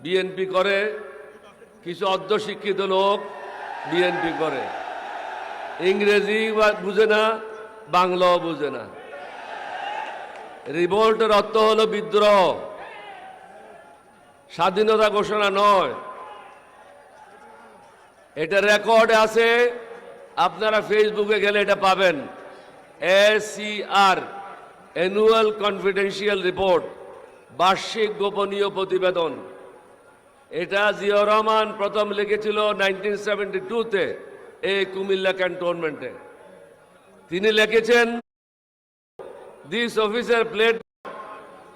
BNP করে, কিছু অর্ধশিক্ষিত লোক বিএনপি করে, ইংরেজি বুঝে না, বাংলাও বুঝে না। রিভোল্টের অর্থ হলো বিদ্রোহ, স্বাধীনতা ঘোষণা নয়। এটা রেকর্ডে আছে, আপনারা ফেসবুকে গেলে এটা পাবেন। ACR অ্যানুয়াল কনফিডেন্সিয়াল রিপোর্ট, বার্ষিক গোপনীয় প্রতিবেদন। এটা জিয়াউর রহমান প্রথম লিখেছিল 1972-তে এই কুমিল্লা ক্যান্টনমেন্টে। তিনি লিখেছেন, this officer played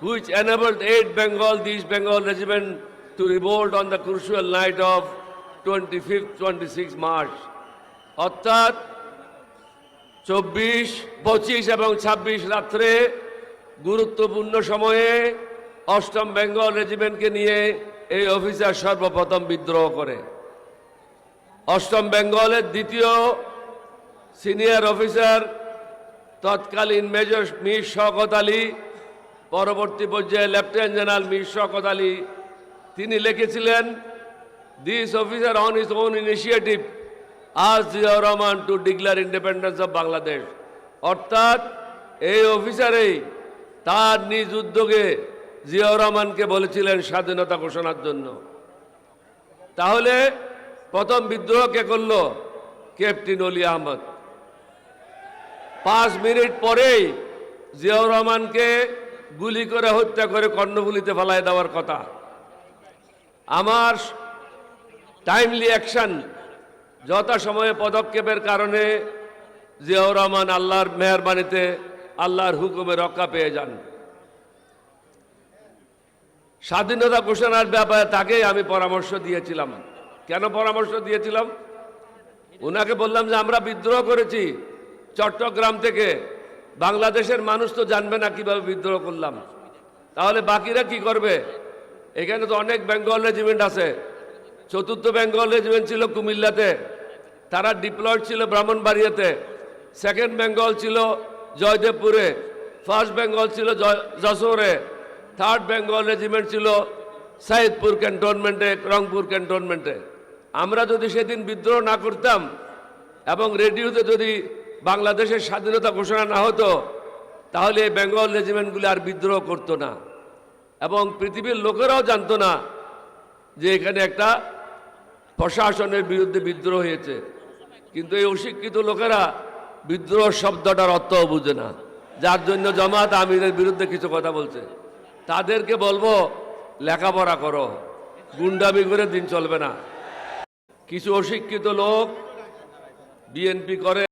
which enabled 8 East Bengal Regiment to revolt on the crucial night of 25th-26 March. অর্থাৎ 24, 25 এবং 26 রাত্রে গুরুত্বপূর্ণ সময়ে 8ম বেঙ্গল রেজিমেন্টকে নিয়ে এই অফিসার সর্বপ্রথম বিদ্রোহ করে। 8ম বেঙ্গলের দ্বিতীয় সিনিয়র অফিসার তৎকালীন মেজর মীর শওকত আলী, পরবর্তী পর্যায়ে লেফটেন্যান্ট জেনারেল মীর শওকত আলী, তিনি লিখেছিলেন, this officer on his own initiative asked Ziaur Rahman two declare independence of Bangladesh. অর্থাৎ এই অফিসারেই তার নিজ উদ্যোগে জিয়াউর রহমানকে বলেছিলেন স্বাধীনতা ঘোষণার জন্য। তাহলে প্রথম বিদ্রোহ কে করল? ক্যাপ্টেন অলি আহমদ। 5 মিনিট পরেই জিয়াউর রহমানকে গুলি করে হত্যা করে কর্ণফুলীতে ফেলায় দেওয়ার কথা। আমার টাইমলি অ্যাকশন, যথাসময়ে পদক্ষেপের কারণে জিয়াউর রহমান আল্লাহর মেহেরবানিতে, আল্লাহর হুকুমে রক্ষা পেয়ে যান। স্বাধীনতা ঘোষণার ব্যাপারে তাকেই আমি পরামর্শ দিয়েছিলাম। কেন পরামর্শ দিয়েছিলাম? ওনাকে বললাম যে আমরা বিদ্রোহ করেছি চট্টগ্রাম থেকে, বাংলাদেশের মানুষ তো জানবে না কিভাবে বিদ্রোহ করলাম, তাহলে বাকিরা কি করবে? এখানে তো অনেক বেঙ্গল রেজিমেন্ট আছে। 4th বেঙ্গল রেজিমেন্ট ছিল কুমিল্লাতে, তারা ডিপ্লয়েড ছিল ব্রাহ্মণবাড়িয়াতে। 2nd বেঙ্গল ছিল জয়দেবপুরে, 1st বেঙ্গল ছিল যশোরে, 3rd বেঙ্গল রেজিমেন্ট ছিল সাইদপুর ক্যান্টনমেন্টে, রংপুর ক্যান্টনমেন্টে। আমরা যদি সেদিন বিদ্রোহ না করতাম এবং রেডিওতে যদি বাংলাদেশের স্বাধীনতা ঘোষণা না হতো, তাহলে এই বেঙ্গল রেজিমেন্টগুলি আর বিদ্রোহ করতো না এবং পৃথিবীর লোকেরাও জানতো না যে এখানে একটা প্রশাসনের বিরুদ্ধে বিদ্রোহ হয়েছে। কিন্তু এই অশিক্ষিত লোকেরা বিদ্রোহ শব্দটার অর্থও বুঝে না, যার জন্য জামাত আমিরের বিরুদ্ধে কিছু কথা বলছে। তাদেরকে বলবো, লেখাপড়া করো, গুন্ডামি করে দিন চলবে না। কিছু অশিক্ষিত লোক বিএনপি করে।